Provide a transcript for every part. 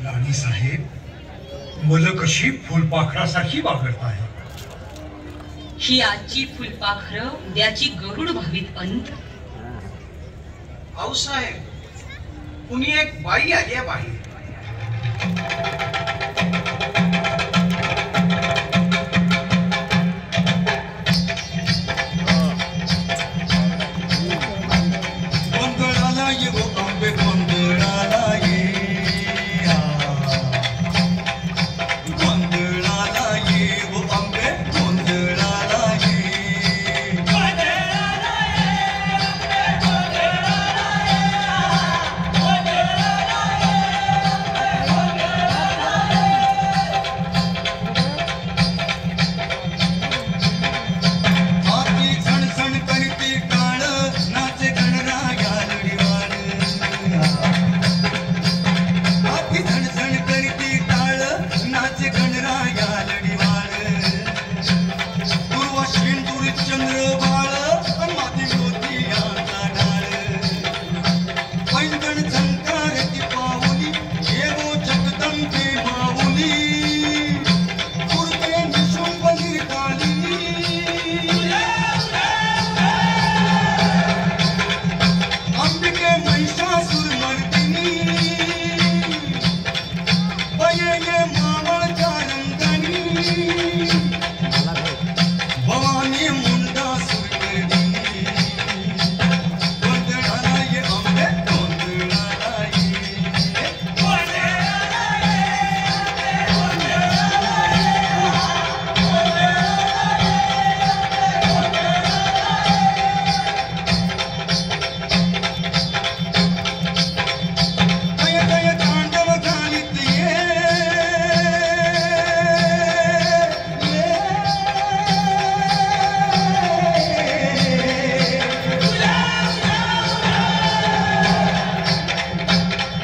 राणी साहेब, मुलं कशी फुलपाखरासारखी वागत आहे. ही आजची फुलपाखरं उद्याची गरुड भावीत अंत. आऊसाहेब, कुणी एक बाई आली आहे बाई. गोंधळाला ये वो आंबे गोंधळाला ये, गोंधळाला ये वो आंबे गोंधळाला ये, गोंधळाला आती झणझण करती काळ नाचे गणराया लढीवाळ, आती झणझण करती काळ नाचे गणराया लढीवाळ, पूर्व शेंदूर चंद्रबाळ माती मोतियाचा ढाळ, पैंजण झंकारती पाऊली येवो जगदंबे माऊली, पुरते निशुंभ निर्कालिनी, अंबिके महिषासुर मर्दिनी, बये मावळच्या रंगणी, भवानी मुंडासुर मर्दिनी, गोंधळाला ये आंबे गोंधळाला ये, गोंधळाला जय जय तांडव घालीत ये,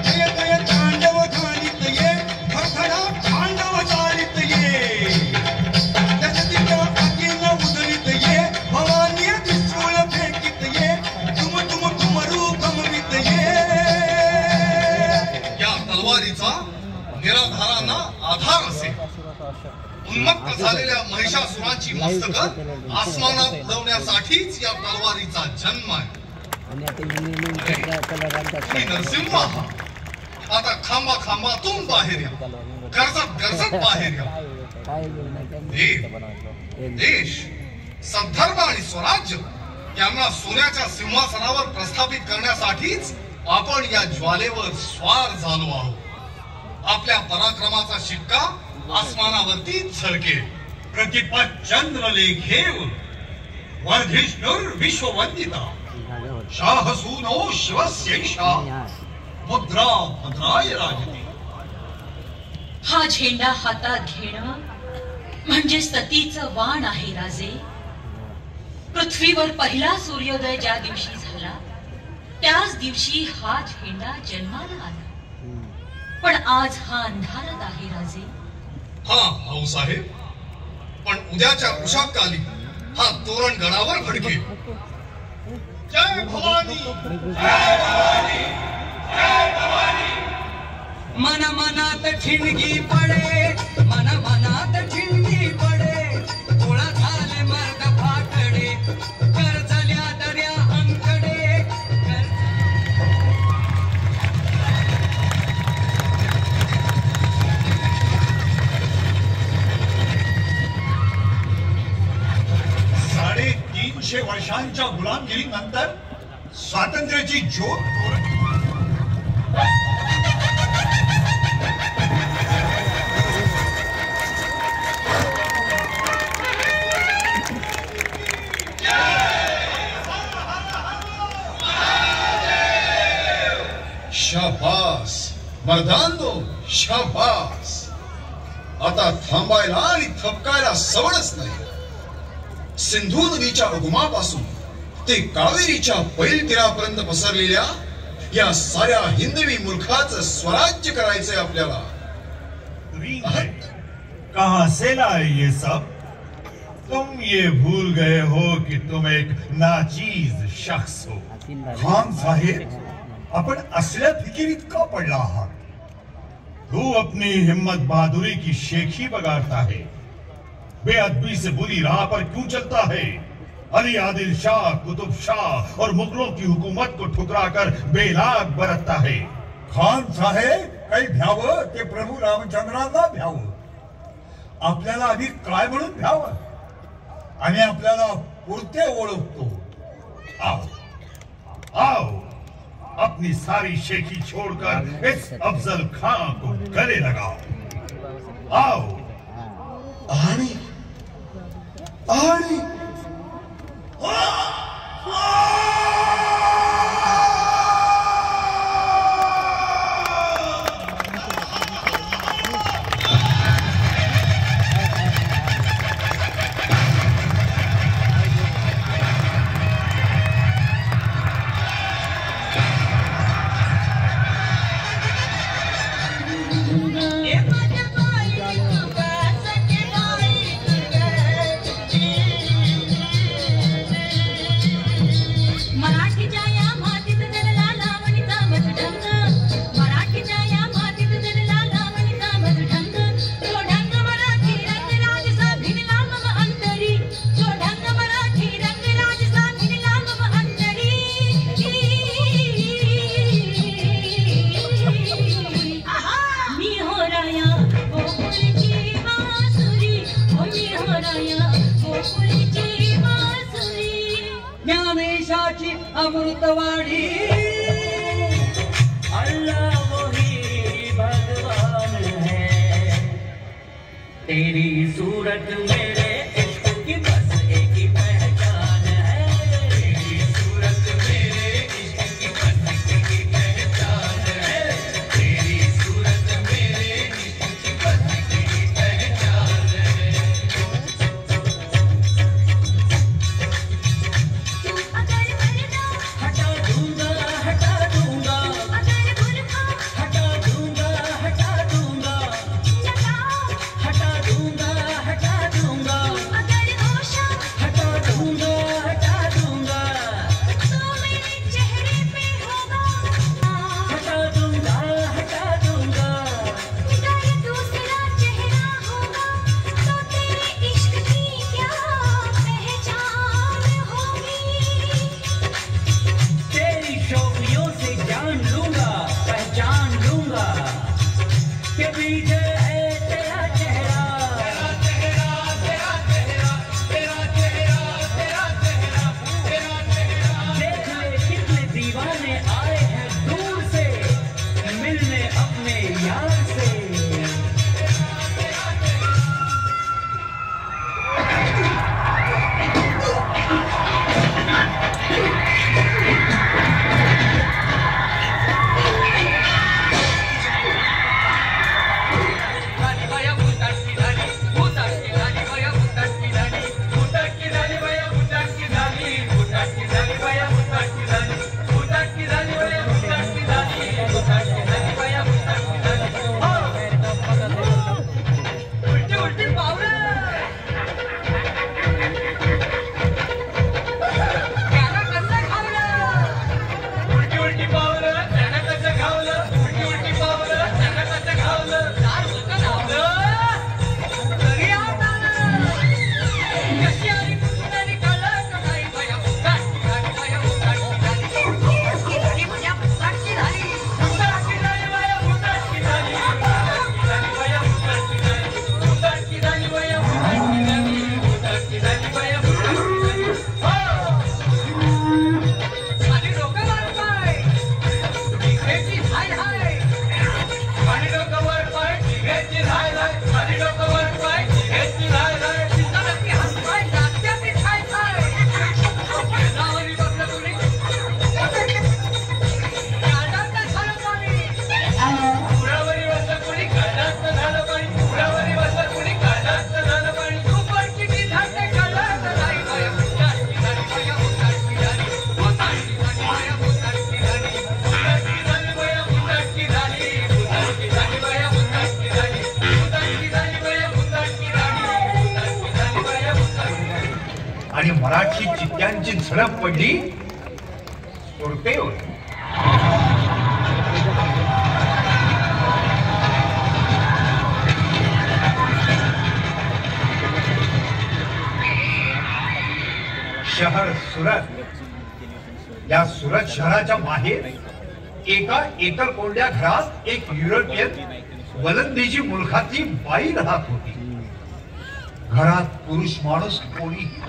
जय जय तांडव घालीत ये, थरथरा तांडव चालित ये, दशदिशा आगीन उधळीत ये, भवानी त्रिशूळ फेकीत ये, तुम तुम तुमरू गमवित ये. या तलवारीचा निराधारांना आधार असेल. उन्मत्त झालेल्या महिषासुरांची मस्तक आसमानात उडवण्यासाठीच या तलवारीचा जन्म आहे. ही नरसिंह हा. आता खांबा खांबातून बाहेर या, गरजत गरजत बाहेर या. देश, सद्धर्म आणि स्वराज्य यांना सोन्याच्या सिंहासनावर प्रस्थापित करण्यासाठीच आपण या ज्वालेवर स्वार झालो आहोत. आपल्या पराक्रमाचा शिक्का आसमानावरती झळकेल. प्रतिपद चंद्रलेखेव वर्धिष्णुर विश्ववंदिता, शाहसूनो शिवस्यैषा मुद्रा भद्राय राजते. हा झेंडा हातात घेणं म्हणजे सतीचं वाण आहे राजे. पृथ्वीवर पहिला सूर्योदय ज्या दिवशी झाला त्याच दिवशी हा झेंडा जन्माला आला. पण आज हा अंधारात आहे राजे. हा भाऊसाहेब, पण उद्याच्या उषाकाली हा तोरण गडावर फडकेल. जय भवानी, जय भवानी, जय भवानी. मन मनात ठिणगी पडे, मन मनात ठिणगी पडे, गोळा झाले मर्द फाटडे, गरजल्या दर्या अंकडे, साडेतीनशे वर्षांच्या गुलामगिरीनंतर स्वातंत्र्याची ज्योत शाबास मर्दांनो, शाबास. आता थांबायला आणि थपकायला सवडच नाही. सिंधू नदीच्या उगमापासून ते कावेरीच्या पैल तीरापर्यंत पसरलेल्या या साऱ्या हिंदवी मूर्खाचं स्वराज्य करायचंय आपल्याला. कहां से लाए ये सब? तुम ये भूल गए हो कि तुम एक नाचीज शख्स हो. खान साहेब, आपण असल्या फिकिरीत का पडला आहात? तू अपनी हिम्मत बहादुरी की शेखी बगाड़ता है, बेअदबी से बुरी राह पर क्यों चलता है? अली आदिल शाह, कुतुब शाह और मुगलों की हुकूमत को ठुकराकर बेलाग बरतता है. खान साहेब, काही भ्यावं ते प्रभू रामचंद्रांना भ्यावं. आपल्याला आधी काय म्हणून भ्यावं? आम्ही आपल्याला पुरते ओळखतो. आओ आओ, अपनी सारी शेखी छोड़कर इस अफजल खां को गले लगाओ. आओ. आणि आणि ज्ञानेशाची अमृतवाणी. अल्लाह वही भगवान है, तेरी सूरत मेरे इश्क की बस एक ही पहचान है. तेरी सूरत मेरे इश्क की बस एक ही पहचान है. तेरी सूरत मेरे इश्क की बस एक ही पहचान है. हटा दूंगा हटा दूंगा, हटा दूंगा हटा दूंगा, हटा दूंगा हटा दूंगा. आणि मराठी चित्त्यांची झडप पडली सुरतेवर. शहर सुरत. या सुरत शहराच्या बाहेर एका एकल कोंड्या घरात एक युरोपियन वलंदेजी मुलखातली बाई राहत होती. घरात पुरुष माणूस कोणी